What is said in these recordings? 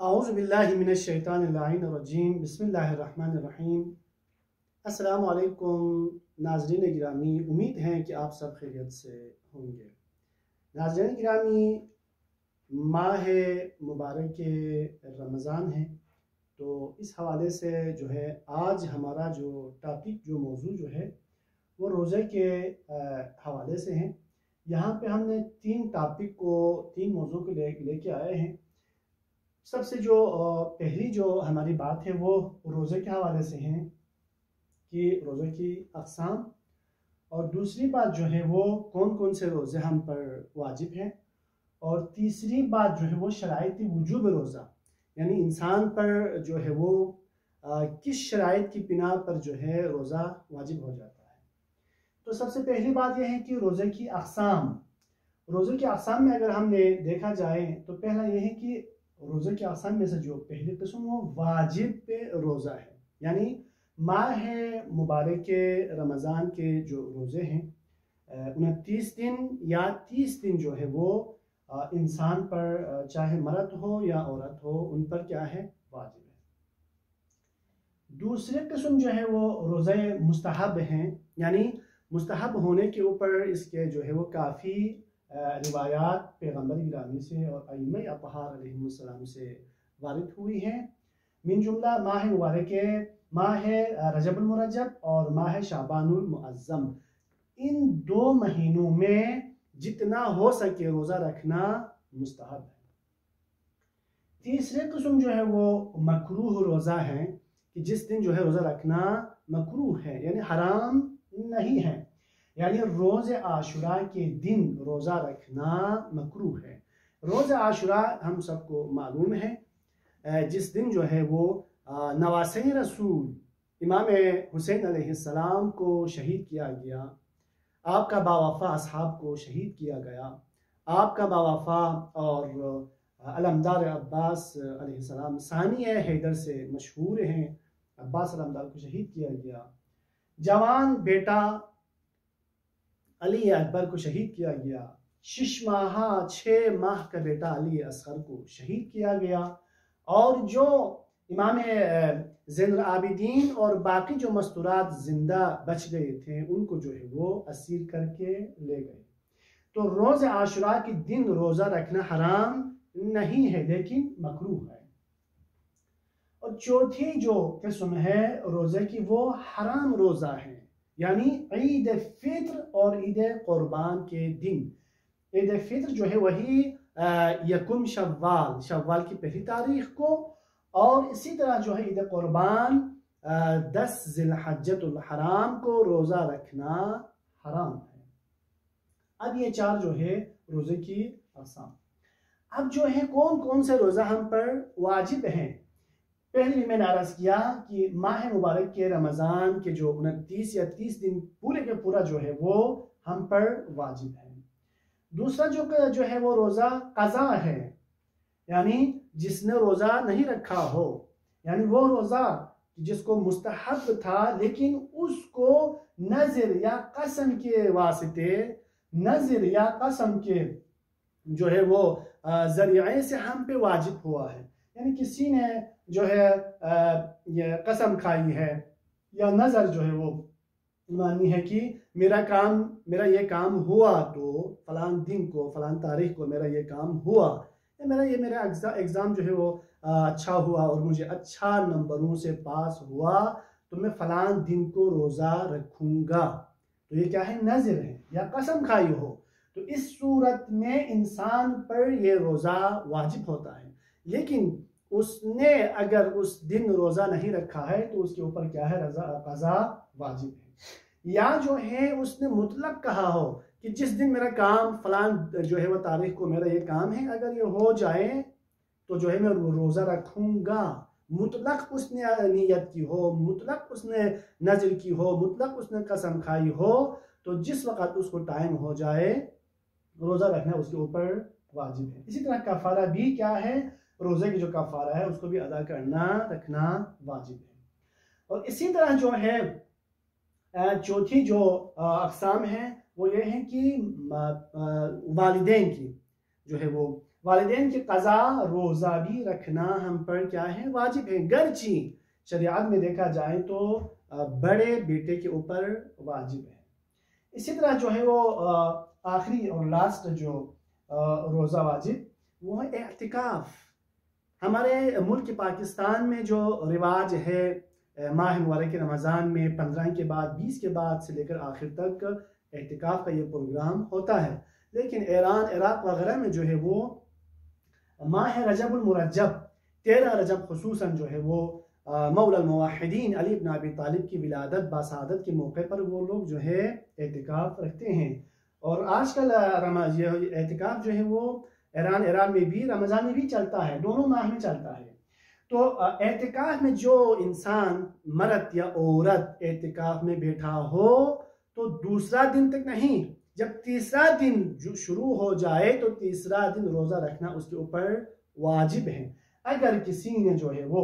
औज़ु बिल्लाहि मिनश शैतानिर रजीम बिस्मिल्लाहिर्रहमानिर रहीम। अस्सलामु अलैकुम नाज़रीन गिरामी, उम्मीद है कि आप सब खैरियत से होंगे। नाज़रीन गिरामी, माह मुबारक रमज़ान है, तो इस हवाले से जो है आज हमारा जो टॉपिक जो मौजू जो है वो रोज़े के हवाले से है। यहाँ पे हमने तीन टॉपिक को तीन मौजू को लेके आए हैं। सबसे जो पहली जो हमारी बात है वो रोज़े के हवाले से है कि रोज़े की अक़साम, और दूसरी बात जो है वो कौन कौन से रोज़े हम पर वाजिब हैं, और तीसरी बात जो है वो शराइती वजूब रोज़ा, यानी इंसान पर जो है वो किस शराइत की बिना पर जो है रोज़ा वाजिब हो जाता है। तो सबसे पहली बात यह है कि रोज़े की अक़साम। रोज़े की अक़साम में अगर हमने देखा जाए तो पहला यह है कि रोज़े की अक़साम में से जो पहली किस्म वो वाजिब पे रोज़ा है, यानी माह मुबारक रमज़ान के जो रोज़े हैं 29 दिन या 30 दिन जो है वो इंसान पर चाहे मर्द हो या औरत हो उन पर क्या है, वाजिब है। दूसरे किस्म जो है वो रोज़े मुस्तहब हैं, यानी मुस्तहब होने के ऊपर इसके जो है वो काफ़ी रिवायात पैगम्बर गिरामी से और अइम्मा अतहार अलैहिमुस्सलाम से वारिद हुई हैं। मिन जुमला माह मुबारक, माह रजबुल मुरज्जब और माह शाबानुल मुअज़्ज़म, इन दो महीनों में जितना हो सके रोज़ा रखना मुस्तहब है। तीसरे किस्म जो है वो मकरूह रोज़ा है कि जिस दिन जो है रोज़ा रखना मकरूह है, यानी हराम नहीं है, यानी रोज़ आशुरा के दिन रोज़ा रखना मकरूह है। रोज़ आशुरा हम सबको मालूम है, जिस दिन जो है वो नवासे रसूल इमाम हुसैन अलैहिस्सलाम को शहीद किया गया, आपका बावफ़ा असहाब को शहीद किया गया, आपका बावफ़ा और अलमदार अब्बास अलैहिस्सलाम सानिया हैदर से मशहूर हैं, अब्बास अलमदार को शहीद किया गया, जवान बेटा अली अकबर को शहीद किया गया, 6 माह का बेटा अली असगर को शहीद किया गया, और जो इमाम ज़ैनुल आबिदीन और बाकी जो मस्तूरात जिंदा बच गए थे उनको जो है वो असीर करके ले गए। तो रोज़ आशुरा के दिन रोज़ा रखना हराम नहीं है लेकिन मकरूह है। और चौथी जो किस्म है रोज़े की वो हराम रोज़ा है, यानी ईद फित्र और ईद कुर्बान के दिन। ईद फित्र जो है वही यकुम शव्वाल की पहली तारीख को, और इसी तरह जो है ईद कुर्बान 10 ज़िलहज्जतुल हराम को रोज़ा रखना हराम है। अब ये चार जो है रोज़े की अक़साम। अब जो है कौन कौन से रोज़ा हम पर वाजिब हैं। पहले भी मैंने अर्ज़ किया कि माह मुबारक के रमज़ान के जो 29 या 30 दिन पूरे के पूरा जो है वो हम पर वाजिब है। दूसरा जो है वो रोज़ा क़ज़ा है, यानी जिसने रोज़ा नहीं रखा हो, यानी वो रोज़ा जिसको मुस्तहब था लेकिन उसको नज़र या कसम के वास्ते, नज़र या कसम के जो है वो ज़रिए से हम पे वाजिब हुआ है, यानी किसी ने जो है ये कसम खाई है या नज़र जो है वो मानी है कि मेरा ये काम हुआ तो फलान दिन को फलान तारीख को मेरा ये काम हुआ, मेरा एग्ज़ाम जो है वो अच्छा हुआ और मुझे अच्छा नंबरों से पास हुआ, तो मैं फलान दिन को रोज़ा रखूँगा। तो ये क्या है, नज़र है या कसम खाई हो। तो इस सूरत में इंसान पर ये रोज़ा वाजिब होता है, लेकिन उसने अगर उस दिन रोज़ा नहीं रखा है तो उसके ऊपर क्या है, क़ज़ा वाजिब है। या जो है उसने मुतलक कहा हो कि जिस दिन मेरा काम फलान जो है वह तारीख को मेरा ये काम है, अगर ये हो जाए तो जो है मैं रोज़ा रखूँगा। मुतलक उसने नियत की हो, मुतलक उसने नज़र की हो, मुतलक उसने कसम खाई हो, तो जिस वक़्त उसको टाइम हो जाए रोज़ा रखना उसके ऊपर वाजिब है। इसी तरह कफ़ारा भी क्या है, रोज़े की जो कफ़ारा है उसको भी अदा करना रखना वाजिब है। और इसी तरह जो है चौथी जो अक़साम है वो ये है कि वालिदैन की जो है वो वालिदैन की क़ज़ा रोज़ा भी रखना हम पर क्या है, वाजिब है, गर्ची शरीयत में देखा जाए तो बड़े बेटे के ऊपर वाजिब है। इसी तरह जो है वो आखिरी और लास्ट जो रोज़ा वाजिब वो है एहतिकाफ। हमारे मुल्क पाकिस्तान में जो रिवाज है माह मुबारक रमज़ान में 15 के बाद 20 के बाद से लेकर आखिर तक एहतिकाफ का ये प्रोग्राम होता है, लेकिन ईरान इराक़ वगैरह में जो है वो माह रजबुल मुरज्जब 13 रजब खुसूसन जो है वो मौला मुवहिदीन अली इब्न अबी तालिब की विलादत बासादत के मौके पर वो लोग जो है एहतिकाफ रखते हैं। और आजकल एहतिकाफ जो है वो ईरान में भी रमज़ान में भी चलता है, दोनों माह में चलता है। तो एहतिकाफ में जो इंसान मर्द या औरत एहतिकाफ में बैठा हो तो दूसरा दिन तक नहीं, जब तीसरा दिन जो शुरू हो जाए तो तीसरा दिन रोज़ा रखना उसके ऊपर वाजिब है। अगर किसी ने जो है वो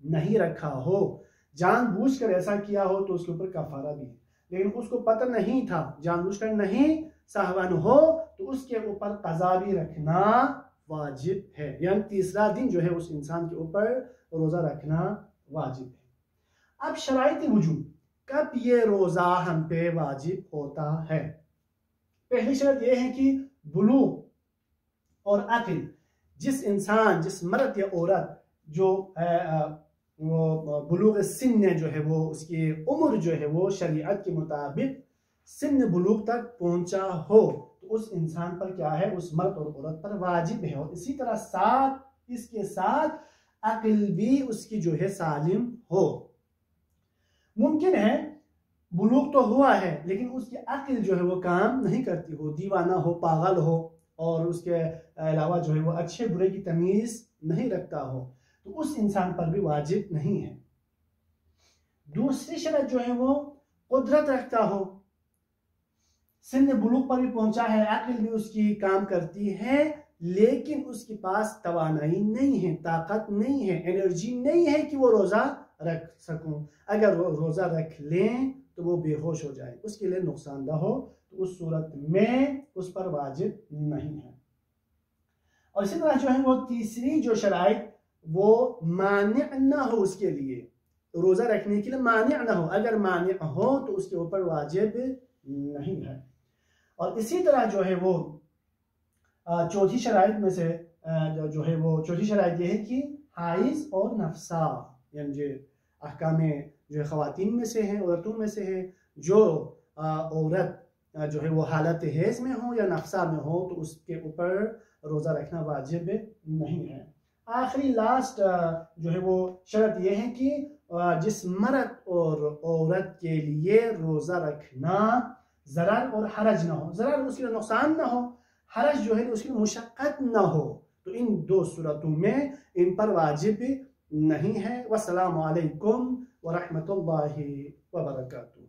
नहीं रखा हो, जानबूझकर ऐसा किया हो तो उसके ऊपर कफारा भी है, लेकिन उसको पता नहीं था, जानबूझकर नहीं साहवान हो तो उसके ऊपर क़ज़ा भी रखना वाजिब है, यानी तीसरा दिन जो है उस इंसान के ऊपर रोज़ा रखना वाजिब है। अब शराइत वजूब, कब ये रोज़ा हम पे वाजिब होता है? पहली शर्त यह है कि बुलूग और अक्ल, जिस इंसान जिस मर्द या औरत जो वो बुलूग सिन्न जो है वो उसकी उम्र जो है वो शरीयत के मुताबिक सिन्न बुलूग तक पहुंचा हो तो उस इंसान पर क्या है, उस मर्द और औरत पर वाजिब है। और इसी तरह इसके साथ अक्ल भी उसकी जो है सालिम हो। मुमकिन है बुलूग तो हुआ है लेकिन उसकी अक्ल जो है वो काम नहीं करती हो, दीवाना हो, पागल हो और उसके अलावा जो है वो अच्छे बुरे की तमीज़ नहीं रखता हो, तो उस इंसान पर भी वाजिब नहीं है। दूसरी शर्त जो है वो कुदरत रखता हो, सिन्न बुलूग पर भी पहुंचा है, अक्ल भी उसकी काम करती है, लेकिन उसके पास तवानाई नहीं है, ताकत नहीं है, एनर्जी नहीं है कि वो रोज़ा रख सकूं। अगर वो रोज़ा रख लें तो वो बेहोश हो जाए, उसके लिए नुकसानदा हो, तो उस सूरत में उस पर वाजिब नहीं है। और इसी तरह जो है वो तीसरी जो शराइत वो मान्य ना हो, उसके लिए रोज़ा रखने के लिए मान्य ना हो, अगर मान्य हो तो उसके ऊपर वाजिब नहीं है। और इसी तरह जो है वो चौथी शराइत में से जो है वो चौथी शराइत ये है कि हाइज और नफसा, यानी जो अहकाम जो ख़वातीन में से है, औरतों में से है, जो औरत जो है वो हालत हैज़ में हो या नफसा में हो तो उसके ऊपर रोज़ा रखना वाजिब नहीं है। आखिरी लास्ट जो है वो शर्त यह है कि जिस मर्द और औरत के लिए रोज़ा रखना ज़रर और हरज ना हो, ज़रर उसके लिए नुकसान ना हो, हरज जो है उसकी मुशक्क़त ना हो, तो इन दो सूरतों में इन पर वाजिब नहीं है। वस्सलामु अलैकुम व रहमतुल्लाहि व बरकातुहू।